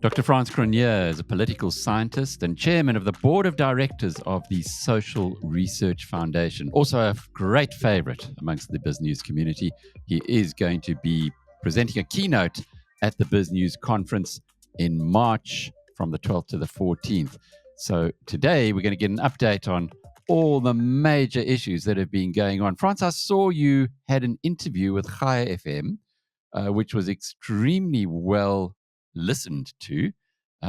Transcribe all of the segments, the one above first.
Dr Frans Cronje is a political scientist and chairman of the board of directors of the Social Research Foundation. Also a great favorite amongst the BizNews community. He is going to be presenting a keynote at the BizNews conference in March from the 12th to the 14th. So today we're going to get an update on all the major issues that have been going on. Frans, I saw you had an interview with Hague FM, which was extremely well listened to.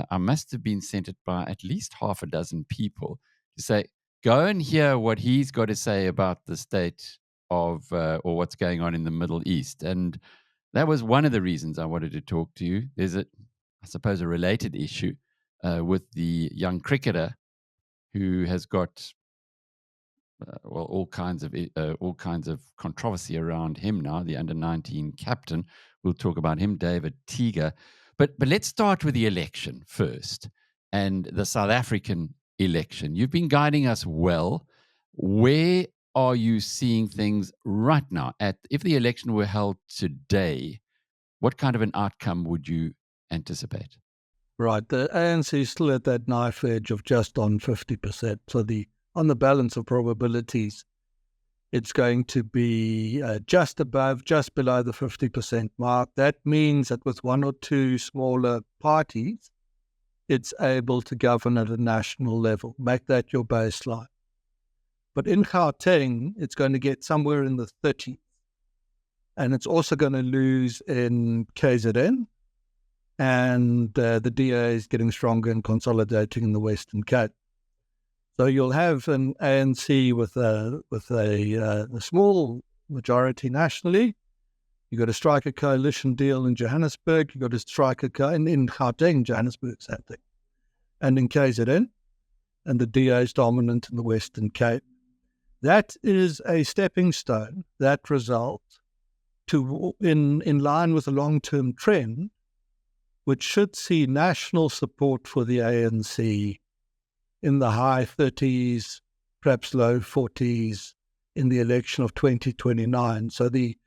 I must have been sent it by at least half a dozen people to say, go and hear what he's got to say about the state of or what's going on in the Middle East. And that was one of the reasons I wanted to talk to you. There's I suppose, a related issue with the young cricketer who has got all kinds of controversy around him now, the under-19 captain. We'll talk about him, David Teeger. But let's start with the election first, and the South African election. You've been guiding us well. Where are you seeing things right now? If the election were held today, what kind of an outcome would you anticipate? Right. The ANC is still at that knife edge of just on 50%. So on the balance of probabilities, it's going to be just below the 50% mark. That means that with one or two smaller parties, it's able to govern at a national level. Make that your baseline. But in Gauteng, it's going to get somewhere in the 30s. And it's also going to lose in KZN. And the DA is getting stronger and consolidating in the Western Cape. So you'll have an ANC with a small majority nationally. You've got to strike a coalition deal in Johannesburg. You've got to strike in Gauteng, Johannesburg, same thing, and in KZN. And the DA is dominant in the Western Cape. That is a stepping stone, that result, to in line with a long-term trend, which should see national support for the ANC in the high 30s, perhaps low 40s in the election of 2029. So the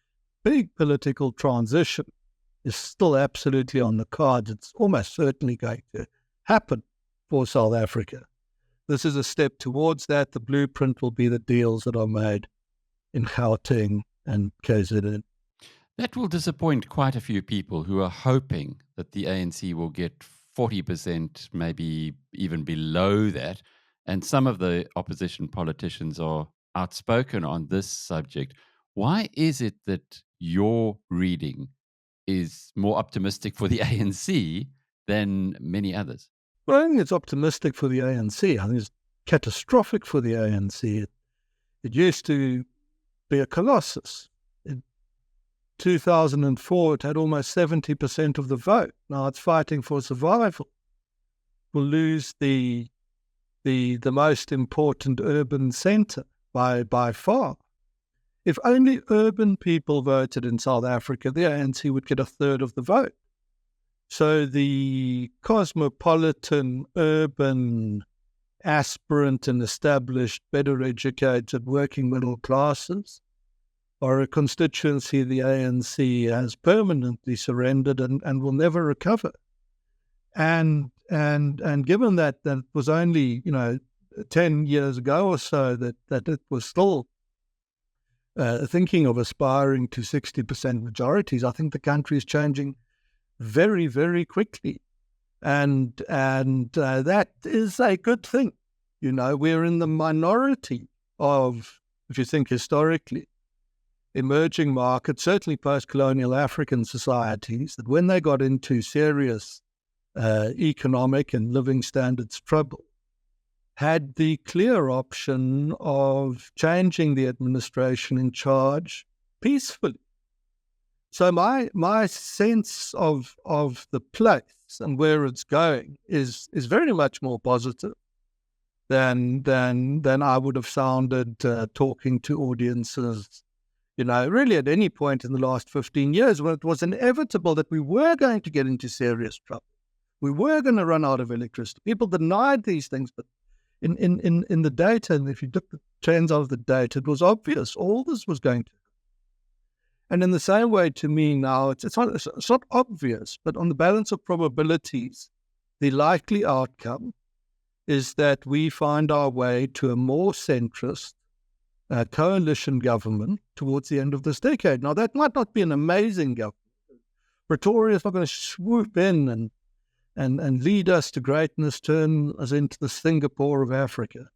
big political transition is still absolutely on the cards. It's almost certainly going to happen for South Africa. This is a step towards that. The blueprint will be the deals that are made in Gauteng and KZN. That will disappoint quite a few people who are hoping that the ANC will get 40%, maybe even below that. And some of the opposition politicians are outspoken on this subject. Why is it that your reading is more optimistic for the ANC than many others? Well, I think it's optimistic for the ANC. I think it's catastrophic for the ANC. It used to be a colossus. 2004, it had almost 70% of the vote. Now it's fighting for survival. We'll lose the most important urban centre by far. If only urban people voted in South Africa, the ANC would get a third of the vote. So the cosmopolitan, urban, aspirant and established, better educated working middle classes or a constituency the ANC has permanently surrendered and will never recover. And given that it was only 10 years ago or so that it was still thinking of aspiring to 60% majorities, I think the country is changing very, very quickly, and that is a good thing. We're in the minority of, if you think historically, emerging markets, certainly post-colonial African societies, that when they got into serious economic and living standards trouble, had the clear option of changing the administration in charge peacefully. So my sense of the place and where it's going is very much more positive than I would have sounded talking to audiences really at any point in the last 15 years, when it was inevitable that we were going to get into serious trouble. We were going to run out of electricity. People denied these things, but in the data, and if you took the trends of the data, it was obvious all this was going to. And in the same way, to me now, it's not obvious, but on the balance of probabilities, the likely outcome is that we find our way to a more centrist coalition government towards the end of this decade. Now, that might not be an amazing government. Pretoria is not going to swoop in and lead us to greatness, turn us into the Singapore of Africa.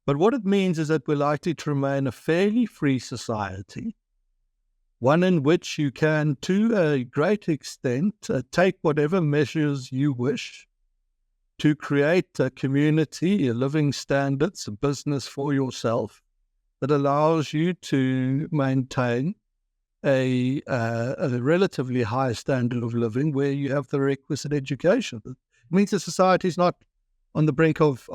But what it means is that we're likely to remain a fairly free society, one in which you can, to a great extent, take whatever measures you wish to create a community, a living standards, a business for yourself that allows you to maintain a relatively high standard of living where you have the requisite education. It means the society is not on the brink of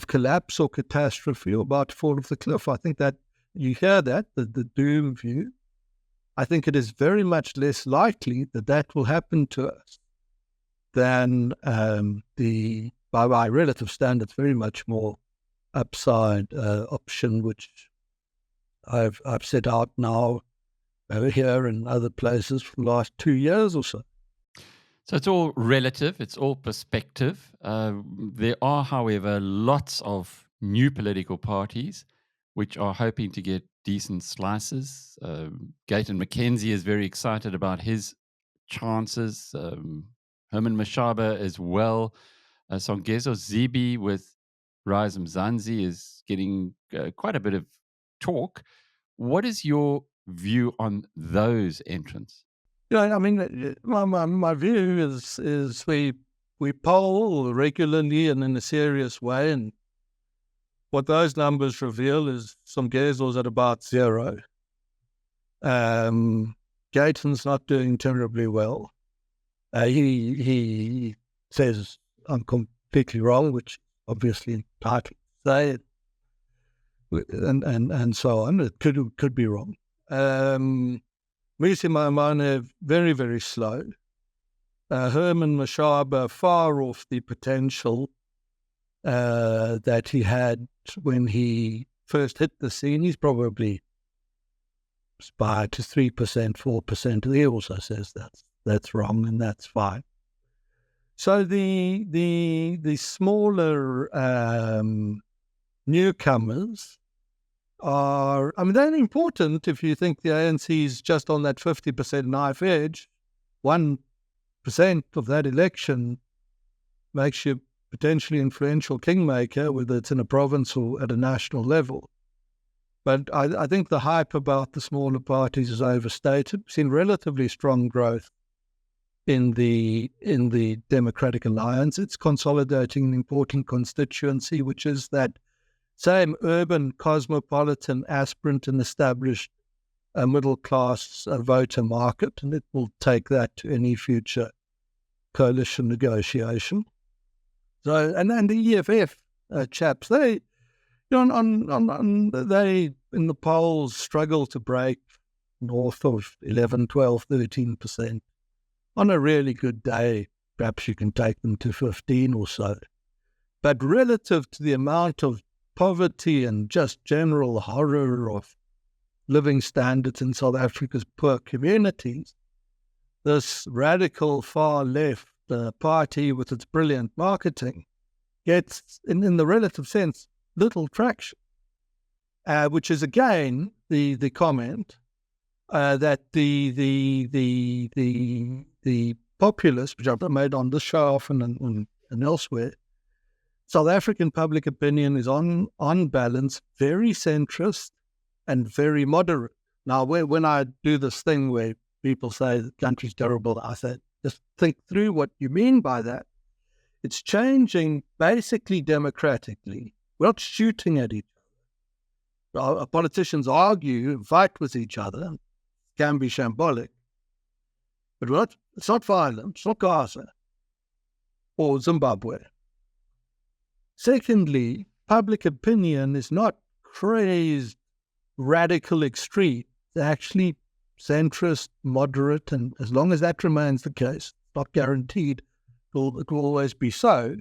collapse or catastrophe or about to fall off the cliff. I think that you hear that, the doom view. I think it is very much less likely that will happen to us than by relative standards, very much more upside option, which I've set out now over here and other places for the last 2 years or so. So it's all relative, it's all perspective. There are, however, lots of new political parties which are hoping to get decent slices. Gayton McKenzie is very excited about his chances. Herman Mashaba as well. Songezo Zibi with Rise Mzansi is getting quite a bit of talk. What is your view on those entrants? I mean, my view is we poll regularly and in a serious way, and what those numbers reveal is Songezo's at about 0. Gayton's not doing terribly well. He says I'm completely wrong, which obviously entitled to say it, and so on. It could be wrong. Misi Maimane, very, very slow. Herman Mashaba, far off the potential that he had when he first hit the scene. He's probably aspired to 3%, 4%. He also says that's wrong, and that's fine. So the smaller newcomers are, they're important if you think the ANC is just on that 50% knife edge. 1% of that election makes you potentially influential kingmaker, whether it's in a province or at a national level. But I think the hype about the smaller parties is overstated. We've seen relatively strong growth in the Democratic Alliance. It's consolidating an important constituency, which is that same urban, cosmopolitan, aspirant and established middle-class voter market, and it will take that to any future coalition negotiation. So, and the EFF chaps, they in the polls struggle to break north of 11, 12, 13%. On a really good day, perhaps you can take them to 15 or so. But relative to the amount of poverty and just general horror of living standards in South Africa's poor communities, this radical far left party with its brilliant marketing gets, in the relative sense, little traction, which is again the comment that the populists, which I've made on this show often and elsewhere, South African public opinion is on balance very centrist and very moderate. Now, when I do this thing where people say the country's terrible, I say, just think through what you mean by that. It's changing basically democratically. We're not shooting at each other. Our politicians argue, fight with each other, can be shambolic. But it's not violent, it's not Gaza or Zimbabwe. Secondly, public opinion is not crazed, radical extreme. It's actually centrist, moderate, and as long as that remains the case, not guaranteed, it will always be so,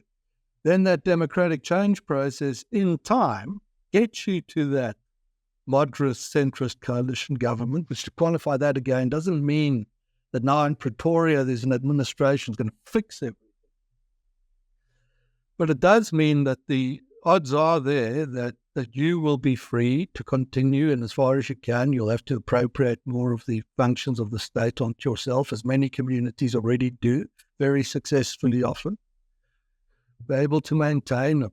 then that democratic change process in time gets you to that moderate centrist coalition government, which, to qualify that again, doesn't mean that now in Pretoria there's an administration that's going to fix everything. But it does mean that the odds are there that you will be free to continue, and as far as you can, you'll have to appropriate more of the functions of the state onto yourself, as many communities already do, very successfully often. Be able to maintain a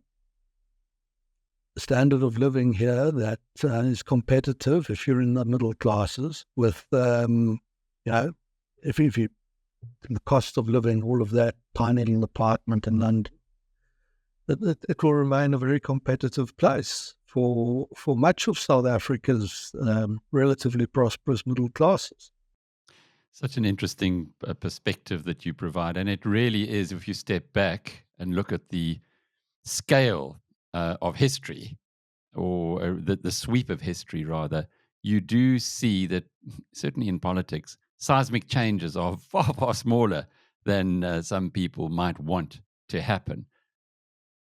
standard of living here that is competitive if you're in the middle classes with, if you the cost of living, all of that, tiny little apartment in London, it will remain a very competitive place for much of South Africa's relatively prosperous middle classes. Such an interesting perspective that you provide. And it really is, if you step back and look at the scale of history, or the sweep of history, rather, you do see that, certainly in politics, seismic changes are far, far smaller than some people might want to happen.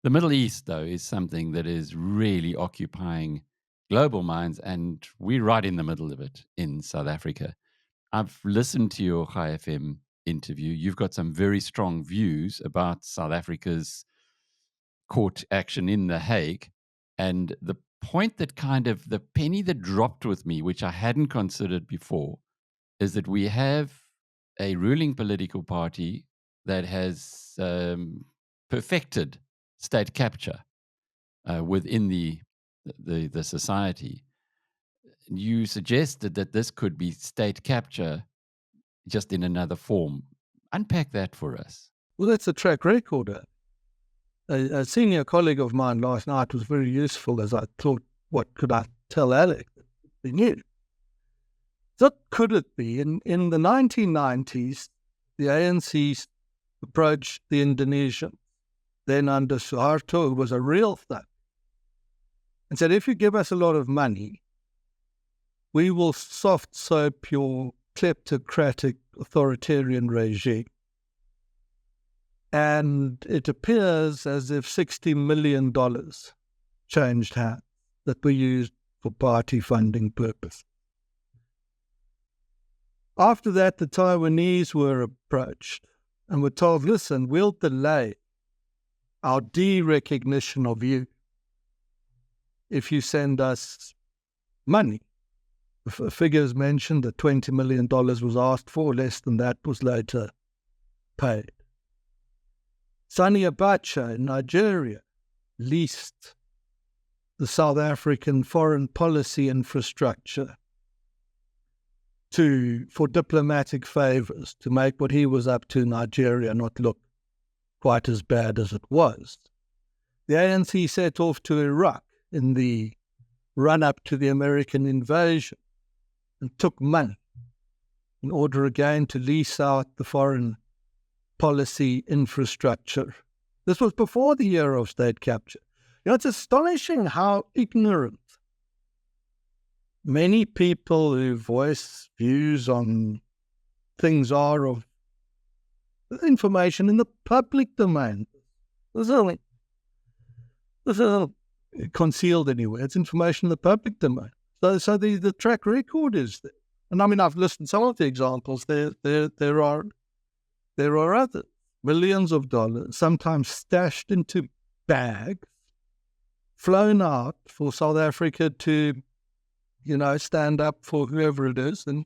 The Middle East, though, is something that is really occupying global minds, and we're right in the middle of it in South Africa. I've listened to your High FM interview. You've got some very strong views about South Africa's court action in The Hague. And the point that kind of the penny that dropped with me, which I hadn't considered before, is that we have a ruling political party that has perfected state capture within the society. You suggested that this could be state capture just in another form. Unpack that for us. Well, that's a track record. A senior colleague of mine last night was very useful, as I thought, what could I tell Alec that he knew? What could it be? In the 1990s, the ANC approached the Indonesians, then under Suharto, who was a real thug, and said, if you give us a lot of money, we will soft soap your kleptocratic authoritarian regime. And it appears as if $60 million changed hands that were used for party funding purposes. After that, the Taiwanese were approached and were told, listen, we'll delay our de-recognition of you if you send us money. The figures mentioned that $20 million was asked for, less than that was later paid. Sani Abacha in Nigeria leased the South African foreign policy infrastructure for diplomatic favors, to make what he was up to in Nigeria not look quite as bad as it was. The ANC set off to Iraq in the run-up to the American invasion and took money in order again to lease out the foreign policy infrastructure. This was before the era of state capture. It's astonishing how ignorant many people who voice views on things are of information in the public domain. This isn't concealed anywhere. It's information in the public domain. So the track record is there. And I mean, I've listed some of the examples. There are others. Millions of dollars, sometimes stashed into bags, flown out for South Africa to, stand up for whoever it is and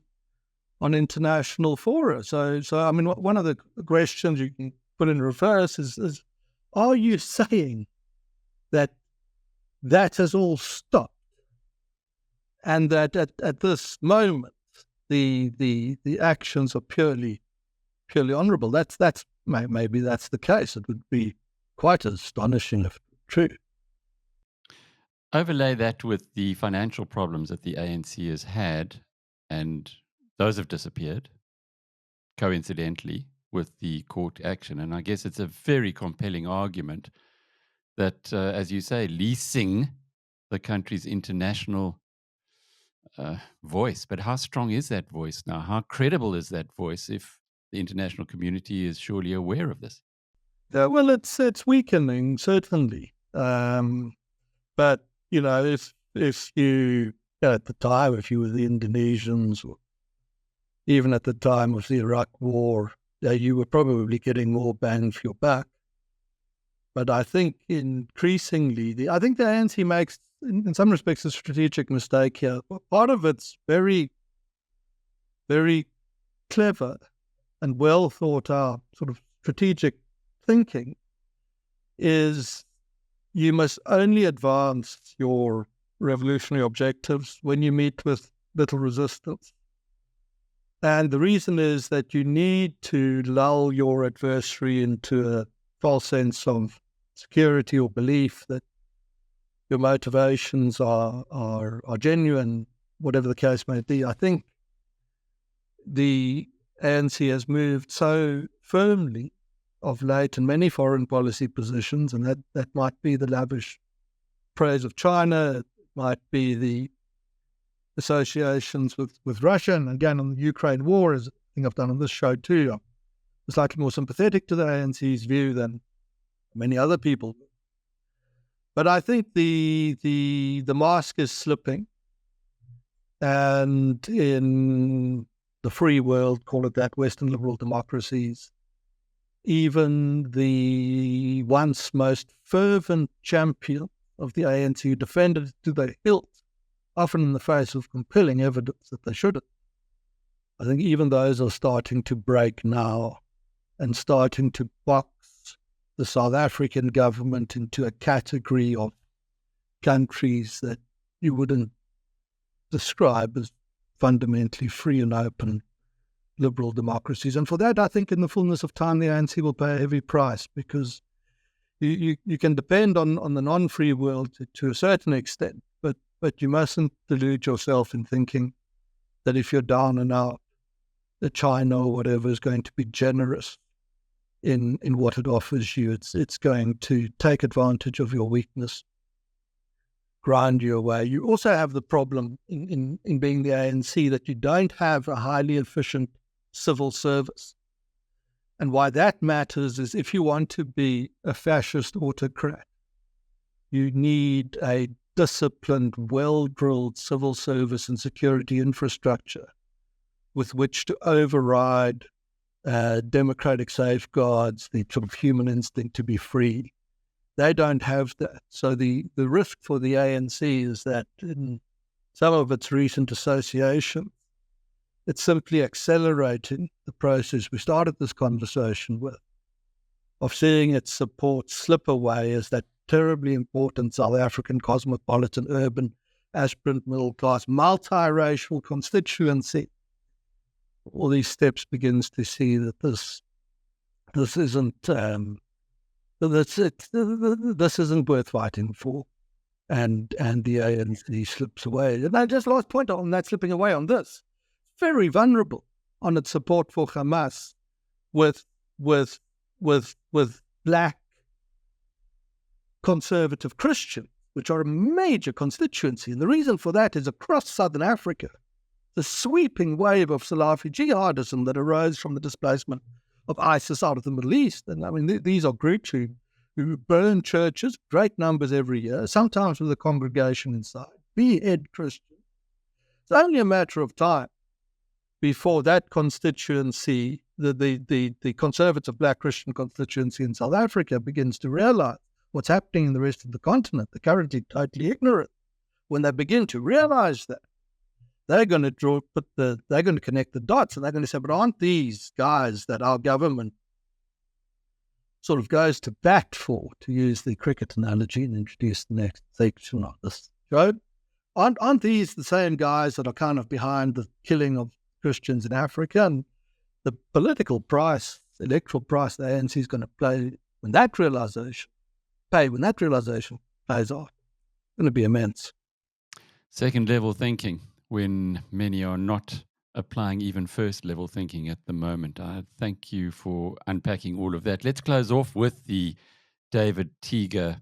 on international fora. So I mean, one of the questions you can put in reverse is are you saying that has all stopped, and that at this moment the actions are purely honourable? Maybe that's the case. It would be quite astonishing if true. Overlay that with the financial problems that the ANC has had, and those have disappeared, coincidentally, with the court action. And I guess it's a very compelling argument that, as you say, leasing the country's international voice. But how strong is that voice now? How credible is that voice if the international community is surely aware of this? Well, it's weakening, certainly. But, if you, at the time, if you were the Indonesians, or even at the time of the Iraq War, you were probably getting more bang for your buck. But I think increasingly, I think the ANC makes, in some respects, a strategic mistake here. Part of it's very, very clever and well thought out sort of strategic thinking is you must only advance your revolutionary objectives when you meet with little resistance. And the reason is that you need to lull your adversary into a false sense of security or belief that your motivations are genuine, whatever the case may be. I think the ANC has moved so firmly of late in many foreign policy positions, and that might be the lavish praise of China, it might be the associations with Russia, and again on the Ukraine war, as I think I've done on this show too, I'm slightly more sympathetic to the ANC's view than many other people. But I think the mask is slipping, and in the free world, call it that, Western liberal democracies, even the once most fervent champion of the ANC who defended it to the hilt, often in the face of compelling evidence that they shouldn't. I think even those are starting to break now and starting to box the South African government into a category of countries that you wouldn't describe as fundamentally free and open liberal democracies. And for that, I think in the fullness of time, the ANC will pay a heavy price, because you can depend on the non-free world to a certain extent, but you mustn't delude yourself in thinking that if you're down and out, that China or whatever is going to be generous in what it offers you. It's going to take advantage of your weakness, grind you away. You also have the problem in being the ANC that you don't have a highly efficient civil service. And why that matters is if you want to be a fascist autocrat, you need a disciplined, well-drilled civil service and security infrastructure with which to override democratic safeguards, the sort of human instinct to be free. They don't have that. So the risk for the ANC is that in some of its recent associations, it's simply accelerating the process we started this conversation with, of seeing its support slip away as that terribly important South African cosmopolitan, urban, aspirant, middle-class, multiracial constituency. All these steps begins to see that this isn't this isn't worth fighting for, and the ANC slips away. And I just last point on that slipping away on this, very vulnerable on its support for Hamas with black conservative Christians, which are a major constituency. And the reason for that is across Southern Africa, the sweeping wave of Salafi jihadism that arose from the displacement of ISIS out of the Middle East. And I mean, these are groups who burn churches, great numbers every year, sometimes with a congregation inside, behead Christians. It's only a matter of time before that constituency, the conservative black Christian constituency in South Africa, begins to realize what's happening in the rest of the continent. They're currently totally ignorant. When they begin to realize that, they're going to connect the dots, and they're going to say, but aren't these guys that our government sort of goes to bat for, to use the cricket analogy and introduce the next section of this show, aren't these the same guys that are kind of behind the killing of Christians in Africa? And the political price, the electoral price the ANC is going to pay when that realization plays off, it's going to be immense. Second level thinking, when many are not applying even first level thinking at the moment. I thank you for unpacking all of that. Let's close off with the David Teeger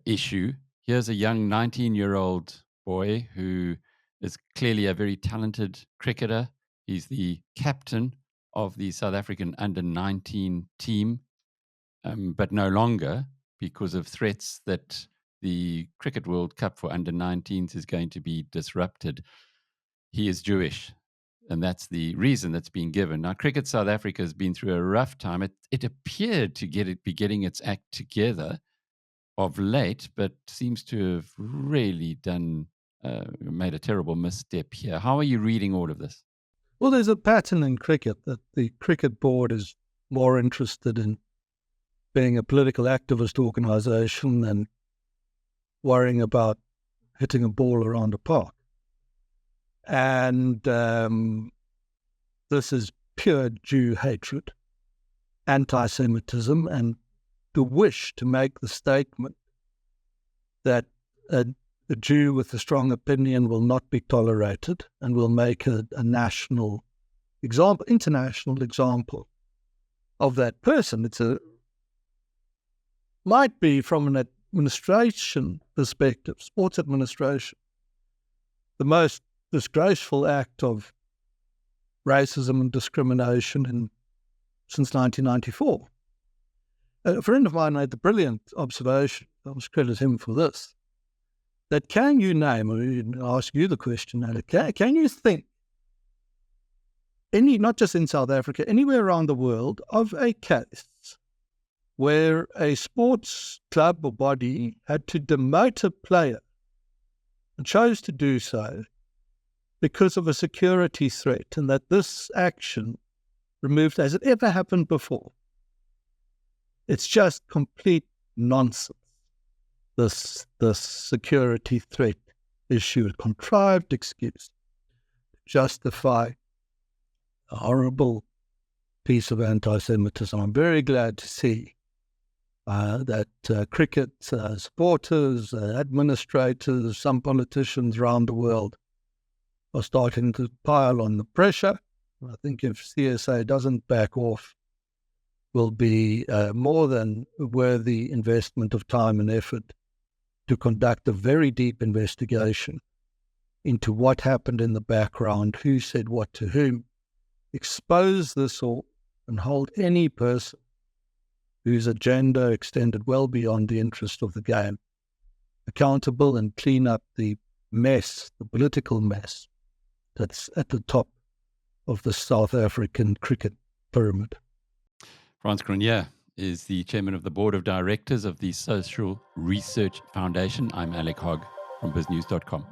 issue. Here's a young 19-year-old boy who is clearly a very talented cricketer. He's the captain of the South African under-19 team, but no longer, because of threats that the Cricket World Cup for under-19s is going to be disrupted. He is Jewish, and that's the reason that's been given. Now, Cricket South Africa has been through a rough time. It appeared to be getting its act together of late, but seems to have really made a terrible misstep here. How are you reading all of this? Well, there's a pattern in cricket that the cricket board is more interested in being a political activist organisation than worrying about hitting a ball around a park. And this is pure Jew hatred, anti-Semitism, and the wish to make the statement that a Jew with a strong opinion will not be tolerated and will make a national example, international example of that person. Might be from an administration perspective, sports administration, the most disgraceful act of racism and discrimination since 1994. A friend of mine made the brilliant observation, I must credit him for this, that can you name, or I'll ask you the question, Alec, can you think, not just in South Africa, anywhere around the world, of a case where a sports club or body had to demote a player and chose to do so because of a security threat, and that this action removed, has it ever happened before? It's just complete nonsense. This security threat issue, a contrived excuse to justify a horrible piece of anti-Semitism. I'm very glad to see that cricket supporters, administrators, some politicians around the world are starting to pile on the pressure. I think if CSA doesn't back off, will be more than worthy investment of time and effort to conduct a very deep investigation into what happened in the background, who said what to whom, expose this all, and hold any person whose agenda extended well beyond the interest of the game accountable, and clean up the mess, the political mess that's at the top of the South African cricket pyramid. Frans Cronje is the chairman of the board of directors of the Social Research Foundation. I'm Alec Hogg from BizNews.com.